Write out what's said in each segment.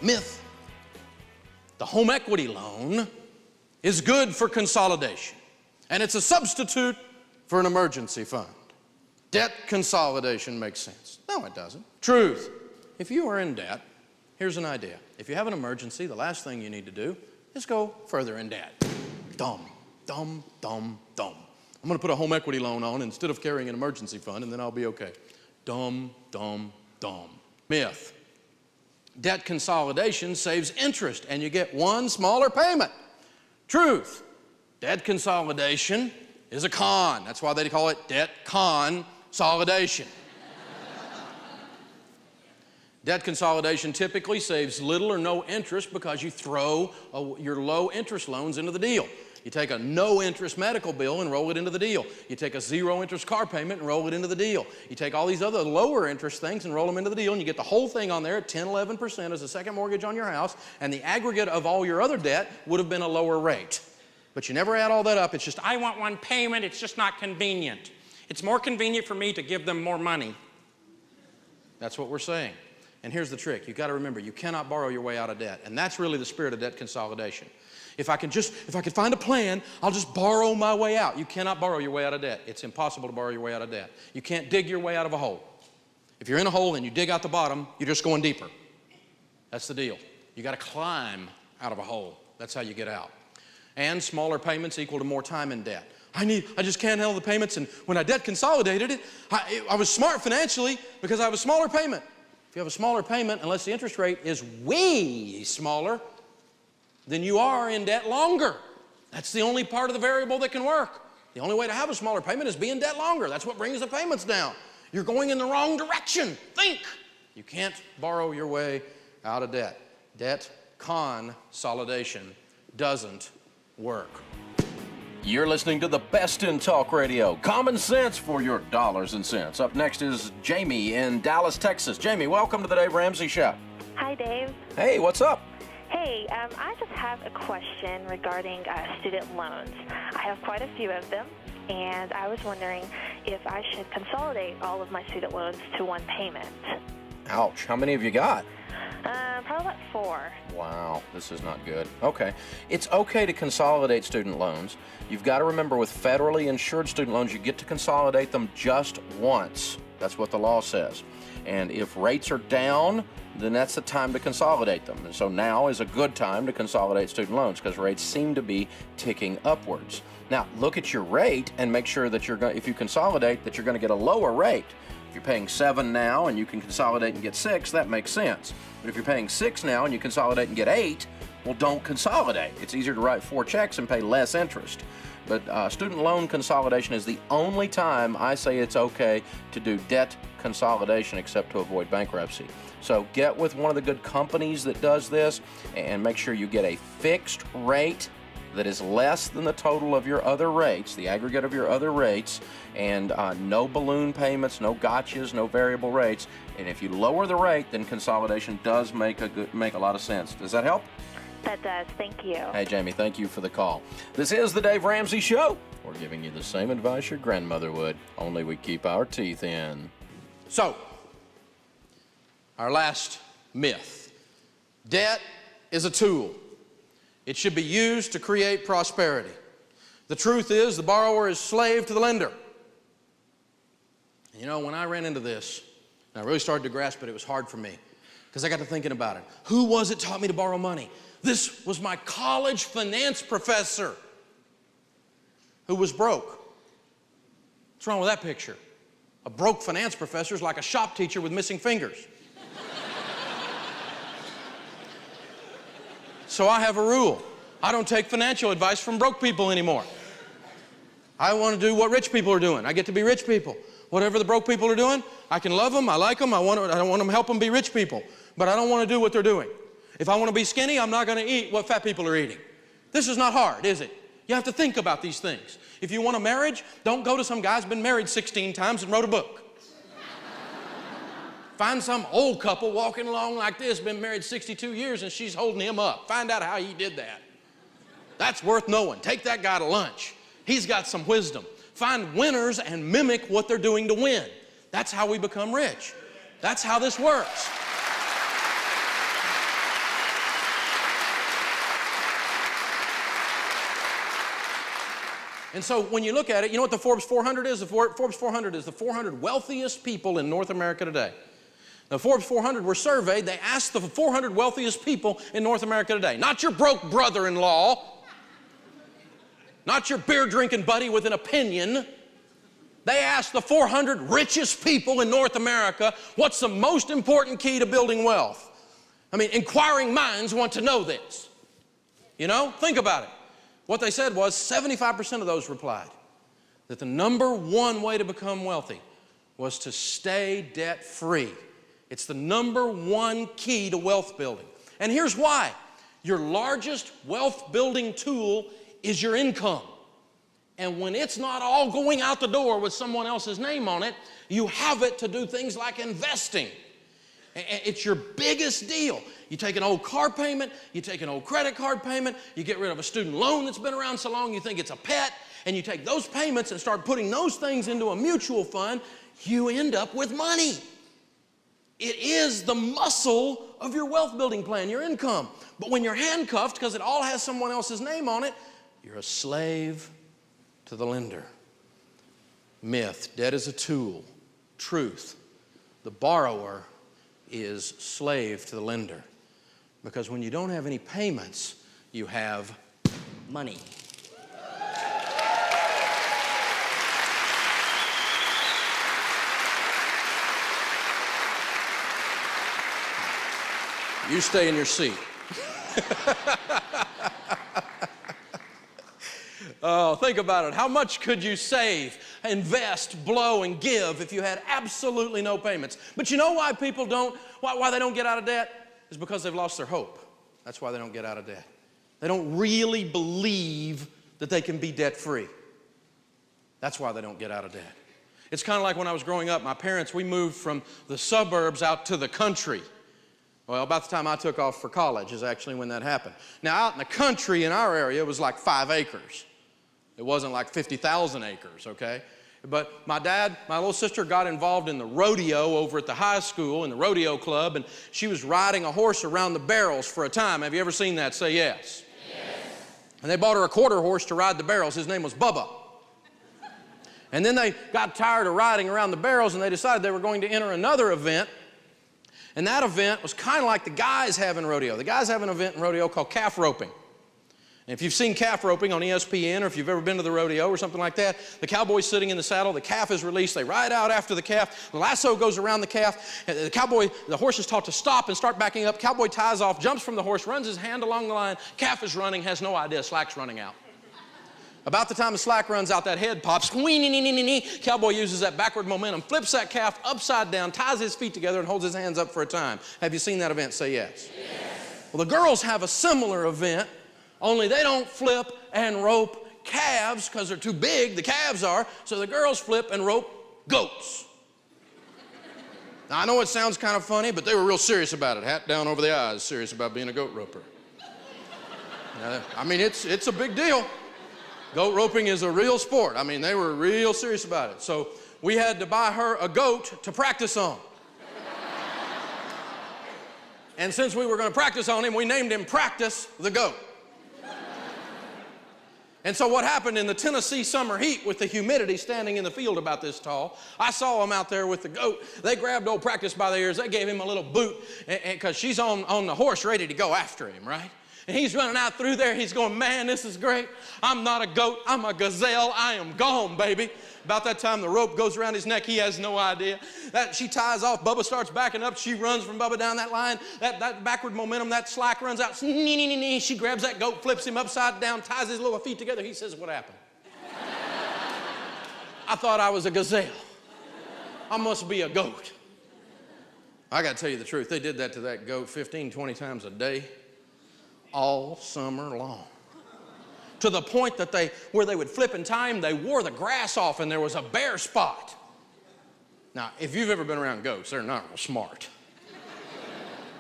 Myth. The home equity loan is good for consolidation, and it's a substitute for an emergency fund. Debt consolidation makes sense. No, it doesn't. Truth. If you are in debt, here's an idea. If you have an emergency, the last thing you need to do is go further in debt. Dumb, dumb, dumb, dumb. I'm going to put a home equity loan on instead of carrying an emergency fund, and then I'll be okay. Dumb, dumb, dumb. Myth. Debt consolidation saves interest, and you get one smaller payment. Truth. Debt consolidation is a con. That's why they call it debt consolidation. Debt consolidation typically saves little or no interest because you throw your low interest loans into the deal. You take a no interest medical bill and roll it into the deal. You take a zero interest car payment and roll it into the deal. You take all these other lower interest things and roll them into the deal, and you get the whole thing on there at 10, 11% as a second mortgage on your house, and the aggregate of all your other debt would have been a lower rate. But you never add all that up. It's just, I want one payment. It's just not convenient. It's more convenient for me to give them more money. That's what we're saying. And here's the trick. You've got to remember, you cannot borrow your way out of debt. And that's really the spirit of debt consolidation. If I could find a plan, I'll just borrow my way out. You cannot borrow your way out of debt. It's impossible to borrow your way out of debt. You can't dig your way out of a hole. If you're in a hole and you dig out the bottom, you're just going deeper. That's the deal. You got to climb out of a hole. That's how you get out. And smaller payments equal to more time in debt. I just can't handle the payments, and when I debt consolidated it, I was smart financially because I have a smaller payment. If you have a smaller payment, unless the interest rate is way smaller, then you are in debt longer. That's the only part of the variable that can work. The only way to have a smaller payment is be in debt longer. That's what brings the payments down. You're going in the wrong direction. Think. You can't borrow your way out of debt. Debt consolidation doesn't work. You're listening to the best in talk radio. Common sense for your dollars and cents. Up next is Jamie in Dallas, Texas. Jamie, welcome to the Dave Ramsey Show. Hi, Dave. Hey, what's up? Hey, I just have a question regarding student loans. I have quite a few of them, and I was wondering if I should consolidate all of my student loans to one payment. Ouch. How many have you got? Probably about 4. Wow, this is not good. Okay. It's okay to consolidate student loans. You've got to remember with federally insured student loans, you get to consolidate them just once. That's what the law says. And if rates are down, then that's the time to consolidate them. And so now is a good time to consolidate student loans because rates seem to be ticking upwards. Now, look at your rate and make sure that if you consolidate, that you're going to get a lower rate. If you're paying 7 now and you can consolidate and get 6, that makes sense. But if you're paying 6 now and you consolidate and get 8, well, don't consolidate. It's easier to write 4 checks and pay less interest. But student loan consolidation is the only time I say it's okay to do debt consolidation except to avoid bankruptcy. So get with one of the good companies that does this and make sure you get a fixed rate that is less than the total of your other rates, the aggregate of your other rates, and no balloon payments, no gotchas, no variable rates. And if you lower the rate, then consolidation does make a lot of sense. Does that help? That does. Thank you. Hey, Jamie, thank you for the call. This is the Dave Ramsey Show. We're giving you the same advice your grandmother would, only we keep our teeth in. So, our last myth. Debt is a tool. It should be used to create prosperity. The truth is the borrower is slave to the lender. You know, when I ran into this, and I really started to grasp it, it was hard for me because I got to thinking about it. Who was it taught me to borrow money? This was my college finance professor who was broke. What's wrong with that picture? A broke finance professor is like a shop teacher with missing fingers. So I have a rule. I don't take financial advice from broke people anymore. I want to do what rich people are doing. I get to be rich people. Whatever the broke people are doing, I can love them, I like them, I want to help them be rich people. But I don't want to do what they're doing. If I want to be skinny, I'm not going to eat what fat people are eating. This is not hard, is it? You have to think about these things. If you want a marriage, don't go to some guy who's been married 16 times and wrote a book. Find some old couple walking along like this, been married 62 years, and she's holding him up. Find out how he did that. That's worth knowing. Take that guy to lunch. He's got some wisdom. Find winners and mimic what they're doing to win. That's how we become rich. That's how this works. And so when you look at it, you know what the Forbes 400 is? The Forbes 400 is the 400 wealthiest people in North America today. The Forbes 400 were surveyed. They asked the 400 wealthiest people in North America today. Not your broke brother-in-law. Not your beer-drinking buddy with an opinion. They asked the 400 richest people in North America, what's the most important key to building wealth? I mean, inquiring minds want to know this. You know, think about it. What they said was 75% of those replied that the number one way to become wealthy was to stay debt-free. It's the number one key to wealth building. And here's why. Your largest wealth-building tool is your income. And when it's not all going out the door with someone else's name on it, you have it to do things like investing. It's your biggest deal. You take an old car payment, you take an old credit card payment, you get rid of a student loan that's been around so long you think it's a pet, and you take those payments and start putting those things into a mutual fund, you end up with money. It is the muscle of your wealth building plan, your income. But when you're handcuffed because it all has someone else's name on it, you're a slave to the lender. Myth, debt is a tool. Truth, the borrower is slave to the lender. Because when you don't have any payments, you have money. You stay in your seat. Oh, think about it. How much could you save, invest, blow, and give if you had absolutely no payments? But you know why people don't, why they don't get out of debt? Is because they've lost their hope. That's why they don't get out of debt. They don't really believe that they can be debt-free. That's why they don't get out of debt. It's kind of like when I was growing up, my parents, we moved from the suburbs out to the country. Well, about the time I took off for college is actually when that happened. Now, out in the country in our area, it was like 5 acres. It wasn't like 50,000 acres, okay? But my dad, my little sister got involved in the rodeo over at the high school, in the rodeo club, and she was riding a horse around the barrels for a time. Have you ever seen that? Say yes. Yes. And they bought her a quarter horse to ride the barrels. His name was Bubba. And then they got tired of riding around the barrels, and they decided they were going to enter another event. And that event was kind of like the guys have in rodeo. The guys have an event in rodeo called calf roping. And if you've seen calf roping on ESPN, or if you've ever been to the rodeo or something like that, the cowboy's sitting in the saddle, the calf is released, they ride out after the calf, the lasso goes around the calf, and the horse is taught to stop and start backing up, cowboy ties off, jumps from the horse, runs his hand along the line, calf is running, has no idea, slack's running out. About the time the slack runs out, that head pops, cowboy uses that backward momentum, flips that calf upside down, ties his feet together, and holds his hands up for a time. Have you seen that event? Say yes. Yes. Well, the girls have a similar event, only they don't flip and rope calves because they're too big, the calves are, so the girls flip and rope goats. Now, I know it sounds kind of funny, but they were real serious about it, hat down over the eyes, serious about being a goat roper. I mean, it's a big deal. Goat roping is a real sport. I mean, they were real serious about it. So we had to buy her a goat to practice on. And since we were going to practice on him, we named him Practice the Goat. And so what happened in the Tennessee summer heat with the humidity standing in the field about this tall, I saw them out there with the goat. They grabbed old Practice by the ears. They gave him a little boot because she's on the horse ready to go after him, right? And he's running out through there. He's going, man, this is great. I'm not a goat. I'm a gazelle. I am gone, baby. About that time, the rope goes around his neck. He has no idea. She ties off. Bubba starts backing up. She runs from Bubba down that line. That backward momentum, that slack runs out. She grabs that goat, flips him upside down, ties his little feet together. He says, what happened? I thought I was a gazelle. I must be a goat. I got to tell you the truth. They did that to that goat 15, 20 times a day, all summer long. To the point that where they would flip and tie him, they wore the grass off and there was a bare spot. Now, if you've ever been around goats, they're not real smart.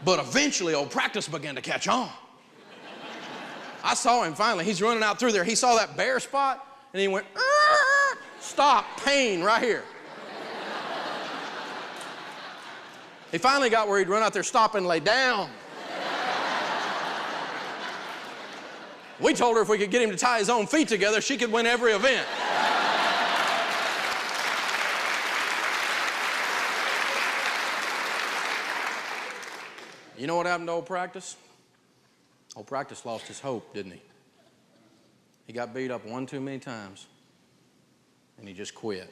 But eventually, old Practice began to catch on. I saw him finally. He's running out through there. He saw that bare spot and he went, stop, pain right here. He finally got where he'd run out there, stop and lay down. We told her if we could get him to tie his own feet together, she could win every event. You know what happened to old Practice? Old Practice lost his hope, didn't he? He got beat up one too many times, and he just quit.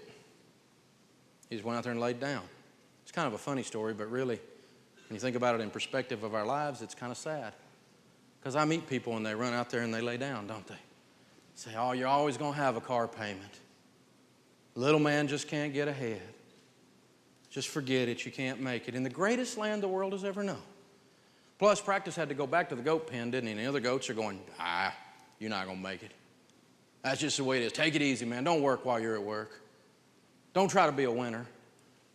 He just went out there and laid down. It's kind of a funny story, but really, when you think about it in perspective of our lives, it's kind of sad. Because I meet people and they run out there and they lay down, don't they? Say, oh, you're always going to have a car payment. Little man just can't get ahead. Just forget it, you can't make it. In the greatest land the world has ever known. Plus, Practice had to go back to the goat pen, didn't he? And the other goats are going, you're not going to make it. That's just the way it is. Take it easy, man. Don't work while you're at work. Don't try to be a winner.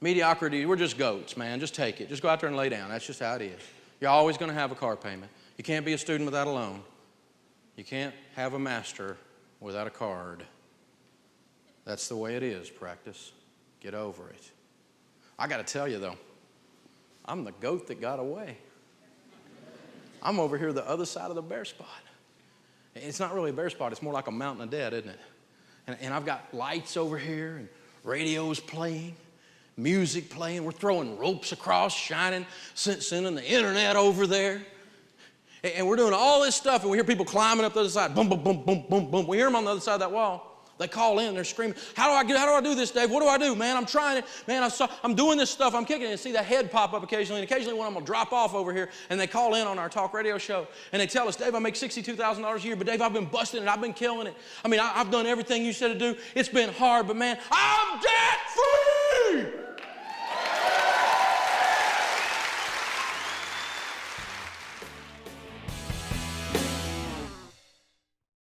Mediocrity, we're just goats, man. Just take it. Just go out there and lay down. That's just how it is. You're always going to have a car payment. You can't be a student without a loan. You can't have a master without a card. That's the way it is, Practice. Get over it. I got to tell you, though, I'm the goat that got away. I'm over here the other side of the bare spot. It's not really a bare spot. It's more like a mountain of dead, isn't it? And I've got lights over here and radios playing, music playing. We're throwing ropes across, shining, sending the internet over there. And we're doing all this stuff, and we hear people climbing up the other side. Boom, boom, boom, boom, boom, boom. We hear them on the other side of that wall. They call in, they're screaming, how do I do this, Dave? What do I do, man? I'm trying it. Man, I'm doing this stuff. I'm kicking it. And see that head pop up occasionally. And occasionally one of them will drop off over here, and they call in on our talk radio show. And they tell us, Dave, I make $62,000 a year, but Dave, I've been busting it. I've been killing it. I mean, I've done everything you said to do. It's been hard, but man, I'm debt free.